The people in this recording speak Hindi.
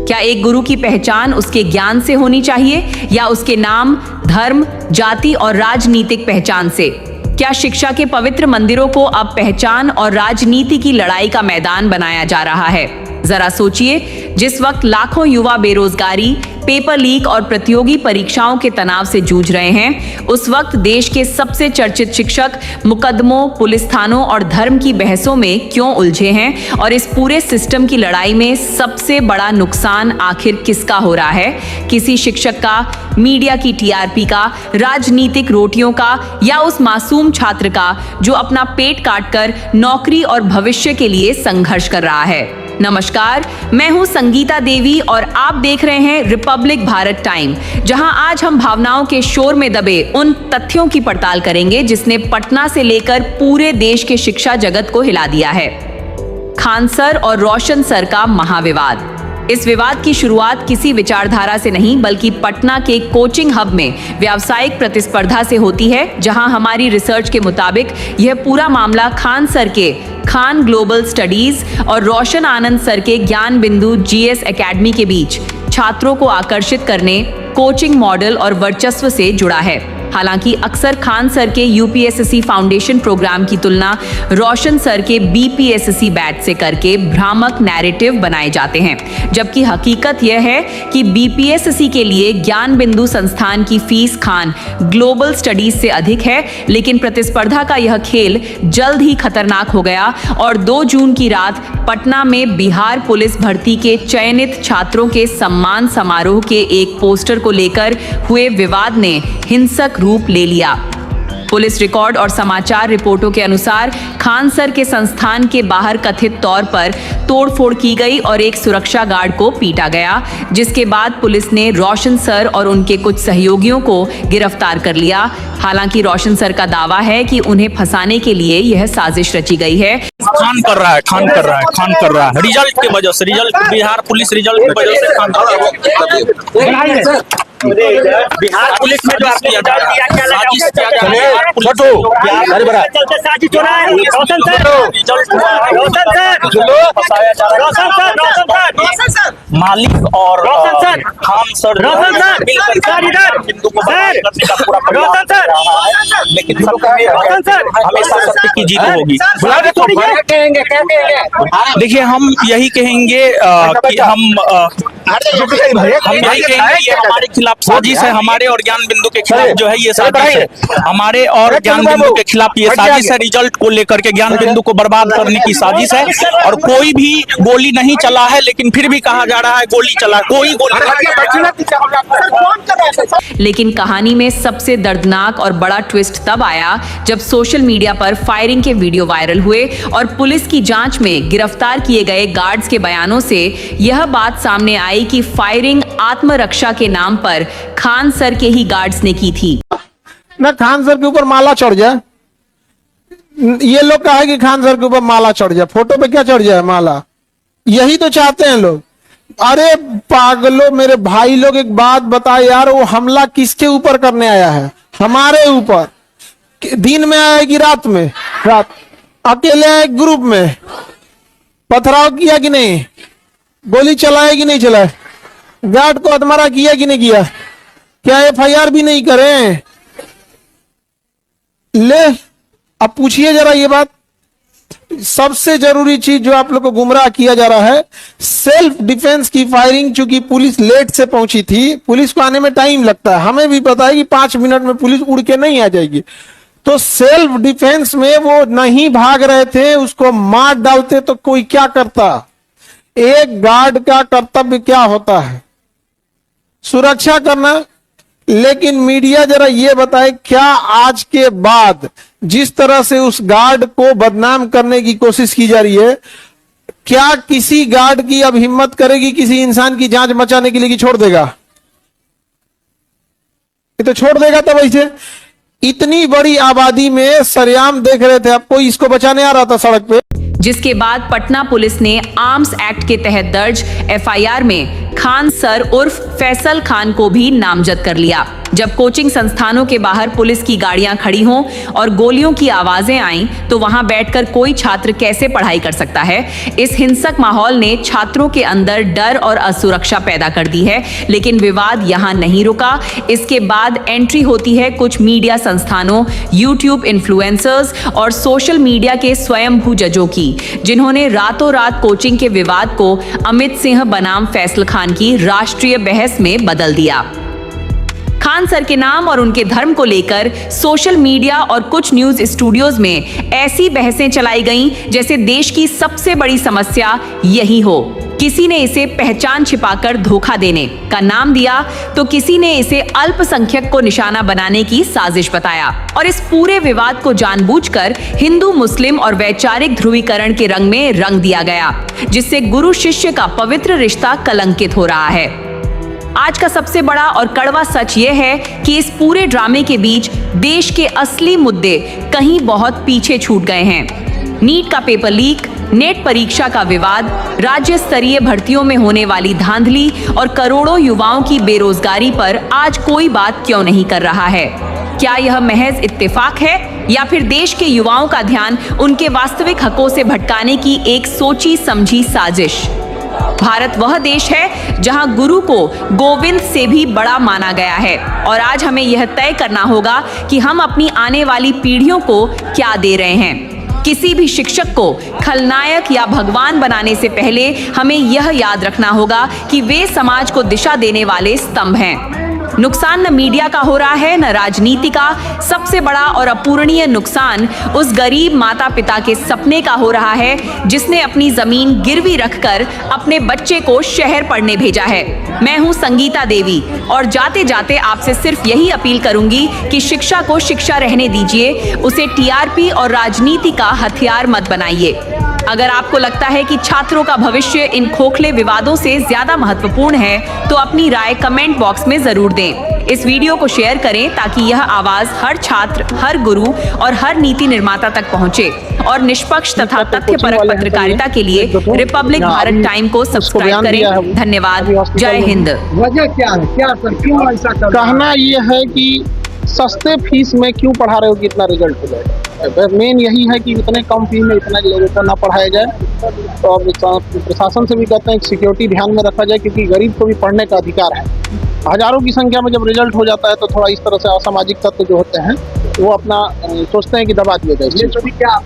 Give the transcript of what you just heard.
क्या एक गुरु की पहचान उसके ज्ञान से होनी चाहिए या उसके नाम, धर्म, जाति और राजनीतिक पहचान से? क्या शिक्षा के पवित्र मंदिरों को अब पहचान और राजनीति की लड़ाई का मैदान बनाया जा रहा है? जरा सोचिए, जिस वक्त लाखों युवा बेरोजगारी, पेपर लीक और प्रतियोगी परीक्षाओं के तनाव से जूझ रहे हैं, उस वक्त देश के सबसे चर्चित शिक्षक मुकदमों, पुलिस थानों और धर्म की बहसों में क्यों उलझे हैं? और इस पूरे सिस्टम की लड़ाई में सबसे बड़ा नुकसान आखिर किसका हो रहा है? किसी शिक्षक का, मीडिया की टीआरपी का, राजनीतिक रोटियों का, या उस मासूम छात्र का जो अपना पेट काटकर नौकरी और भविष्य के लिए संघर्ष कर रहा है? नमस्कार, मैं हूं संगीता देवी और आप देख रहे हैं रिपब्लिक भारत टाइम, जहां आज हम भावनाओं के शोर में दबे उन तथ्यों की पड़ताल करेंगे जिसने पटना से लेकर पूरे देश के शिक्षा जगत को हिला दिया है। खान सर और रोशन सर का महाविवाद। इस विवाद की शुरुआत किसी विचारधारा से नहीं बल्कि पटना के कोचिंग हब में व्यावसायिक प्रतिस्पर्धा से होती है, जहां हमारी रिसर्च के मुताबिक यह पूरा मामला खान सर के खान ग्लोबल स्टडीज और रोशन आनंद सर के ज्ञान बिंदु जीएस एकेडमी के बीच छात्रों को आकर्षित करने, कोचिंग मॉडल और वर्चस्व से जुड़ा है। हालांकि अक्सर खान सर के यूपीएसएससी फाउंडेशन प्रोग्राम की तुलना रोशन सर के बीपीएसएससी बैच से करके भ्रामक नैरेटिव बनाए जाते हैं, जबकि हकीकत यह है कि बीपीएसएससी के लिए ज्ञान बिंदु संस्थान की फीस खान ग्लोबल स्टडीज से अधिक है। लेकिन प्रतिस्पर्धा का यह खेल जल्द ही खतरनाक हो गया और 2 जून की रात पटना में बिहार पुलिस भर्ती के चयनित छात्रों के सम्मान समारोह के एक पोस्टर को लेकर हुए विवाद ने हिंसक रूप ले लिया। पुलिस रिकॉर्ड और समाचार रिपोर्टों के अनुसार खान सर के संस्थान के बाहर कथित तौर पर तोड़फोड़ की गई और एक सुरक्षा गार्ड को पीटा गया, जिसके बाद पुलिस ने रोशन सर और उनके कुछ सहयोगियों को गिरफ्तार कर लिया। हालांकि रोशन सर का दावा है कि उन्हें फंसाने के लिए यह साजिश रची गई है। खान कर रहा है रिजल्ट की वजह से, बिहार पुलिस रिजल्ट की वजह से खान कर रहा है। बिहार पुलिस में जो आपने साजिश किया जा रहा है, मालिक और खान सर बिंदु को करने का पूरा प्रयास कर रहा है, लेकिन हमेशा सत्य की जीत होगी। देखिए, हम यही कहेंगे कि हम यही कहेंगे ये हमारे खिलाफ साजिश है, हमारे और ज्ञान बिंदु के खिलाफ जो है ये साजिश है, हमारे और ज्ञान बिंदु के खिलाफ ये साजिश है। रिजल्ट को लेकर के ज्ञान बिंदु को बर्बाद करने की साजिश है और कोई भी गोली नहीं चला है, लेकिन फिर भी कहा जा रहा है गोली चला, कोई गोली। लेकिन कहानी में सबसे दर्दनाक और बड़ा ट्विस्ट तब आया जब सोशल मीडिया पर फायरिंग के वीडियो वायरल हुए और पुलिस की जांच में गिरफ्तार किए गए गार्ड्स के बयानों से यह बात सामने आई कि फायरिंग आत्मरक्षा के नाम पर खान सर के ही गार्ड्स ने की थी। ना खान सर के ऊपर माला चढ़ जाए, ये लोग कहा है कि खान सर के ऊपर माला चढ़ जाए, फोटो पे क्या चढ़ जाए माला, यही तो चाहते हैं लोग। अरे पागलों, मेरे भाई लोग एक बात बताए यार, वो हमला किसके ऊपर करने आया है? हमारे ऊपर। दिन में आया कि रात में? रात। अकेले आए ग्रुप में? पथराव किया कि नहीं? गोली चलाए कि नहीं चलाए? गार्ड को हत्मारा किया कि नहीं किया? क्या एफआईआर भी नहीं करें? ले, अब पूछिए जरा ये बात। सबसे जरूरी चीज जो आप लोग को गुमराह किया जा रहा है, सेल्फ डिफेंस की फायरिंग। चूंकि पुलिस लेट से पहुंची थी, पुलिस को आने में टाइम लगता है, हमें भी पता है कि 5 मिनट में पुलिस उड़ के नहीं आ जाएगी, तो सेल्फ डिफेंस में वो नहीं भाग रहे थे, उसको मार डालते तो कोई क्या करता? एक गार्ड का कर्तव्य क्या होता है? सुरक्षा करना। लेकिन मीडिया जरा ये बताए, क्या आज के बाद जिस तरह से उस गार्ड को बदनाम करने की कोशिश की जा रही है, क्या किसी गार्ड की अब हिम्मत करेगी किसी इंसान की जांच मचाने के लिए कि छोड़ देगा? ये तो छोड़ देगा तब। ऐसे इतनी बड़ी आबादी में सरेआम देख रहे थे, अब कोई इसको बचाने आ रहा था सड़क पे। जिसके बाद पटना पुलिस ने आर्म्स एक्ट के तहत दर्ज एफआईआर में खान सर उर्फ फैसल खान को भी नामजद कर लिया, जब कोचिंग संस्थानों के बाहर पुलिस की गाड़ियां खड़ी हों और गोलियों की आवाजें आईं, तो वहां बैठकर कोई छात्र कैसे पढ़ाई कर सकता है? इस हिंसक माहौल ने छात्रों के अंदर डर और असुरक्षा पैदा कर दी है। लेकिन विवाद यहां नहीं रुका। इसके बाद एंट्री होती है कुछ मीडिया संस्थानों, यूट्यूब इन्फ्लुएंसर्स और सोशल मीडिया के स्वयंभू जजों की, जिन्होंने रातों रात कोचिंग के विवाद को अमित सिंह बनाम फैसल खान की राष्ट्रीय बहस में बदल दिया। खान सर के नाम और उनके धर्म को लेकर सोशल मीडिया और कुछ न्यूज स्टूडियोज में ऐसी बहसें चलाई गईं जैसे देश की सबसे बड़ी समस्या यही हो। किसी ने इसे पहचान छिपाकर धोखा देने का नाम दिया, तो किसी ने इसे अल्पसंख्यक को निशाना बनाने की साजिश बताया। और इस पूरे विवाद को जानबूझकर हिंदू मुस्लिम और वैचारिक ध्रुवीकरण के रंग में रंग दिया गया, जिससे गुरु शिष्य का पवित्र रिश्ता कलंकित हो रहा है। आज का सबसे बड़ा और कड़वा सच यह है कि इस पूरे ड्रामे के बीच देश के असली मुद्दे कहीं बहुत पीछे छूट गए हैं। नीट का पेपर लीक, नेट परीक्षा का विवाद, राज्य स्तरीय भर्तियों में होने वाली धांधली और करोड़ों युवाओं की बेरोजगारी पर आज कोई बात क्यों नहीं कर रहा है? क्या यह महज इत्तेफाक है या फिर देश के युवाओं का ध्यान उनके वास्तविक हकों से भटकाने की एक सोची समझी साजिश? भारत वह देश है जहां गुरु को गोविंद से भी बड़ा माना गया है और आज हमें यह तय करना होगा कि हम अपनी आने वाली पीढ़ियों को क्या दे रहे हैं। किसी भी शिक्षक को खलनायक या भगवान बनाने से पहले हमें यह याद रखना होगा कि वे समाज को दिशा देने वाले स्तंभ हैं। नुकसान न मीडिया का हो रहा है, न राजनीति का। सबसे बड़ा और अपूरणीय नुकसान उस गरीब माता पिता के सपने का हो रहा है जिसने अपनी जमीन गिरवी रखकर अपने बच्चे को शहर पढ़ने भेजा है। मैं हूं संगीता देवी और जाते जाते आपसे सिर्फ यही अपील करूंगी कि शिक्षा को शिक्षा रहने दीजिए, उसे टीआरपी और राजनीति का हथियार मत बनाइए। अगर आपको लगता है कि छात्रों का भविष्य इन खोखले विवादों से ज्यादा महत्वपूर्ण है, तो अपनी राय कमेंट बॉक्स में जरूर दें। इस वीडियो को शेयर करें ताकि यह आवाज हर छात्र, हर गुरु और हर नीति निर्माता तक पहुंचे। और निष्पक्ष तथा तथ्यपरक पत्रकारिता के लिए रिपब्लिक भारत टाइम को सब्सक्राइब करें। धन्यवाद। जय हिंद। वजह क्या है, क्या सर, क्यों ऐसा कर रहे हैं? कहना यह है कि सस्ते फीस में क्यों पढ़ा रहे हो कि इतना रिजल्ट हो जाए। मेन यही है कि इतने कम फीस में इतना लोगों को ना पढ़ाया जाए। तो प्रशासन से भी कहते हैं कि सिक्योरिटी ध्यान में रखा जाए, क्योंकि गरीब को भी पढ़ने का अधिकार है। हजारों की संख्या में जब रिजल्ट हो जाता है तो थोड़ा इस तरह से असामाजिक तत्व जो होते हैं वो अपना सोचते हैं कि दबा दिया जाए। ये सभी क्या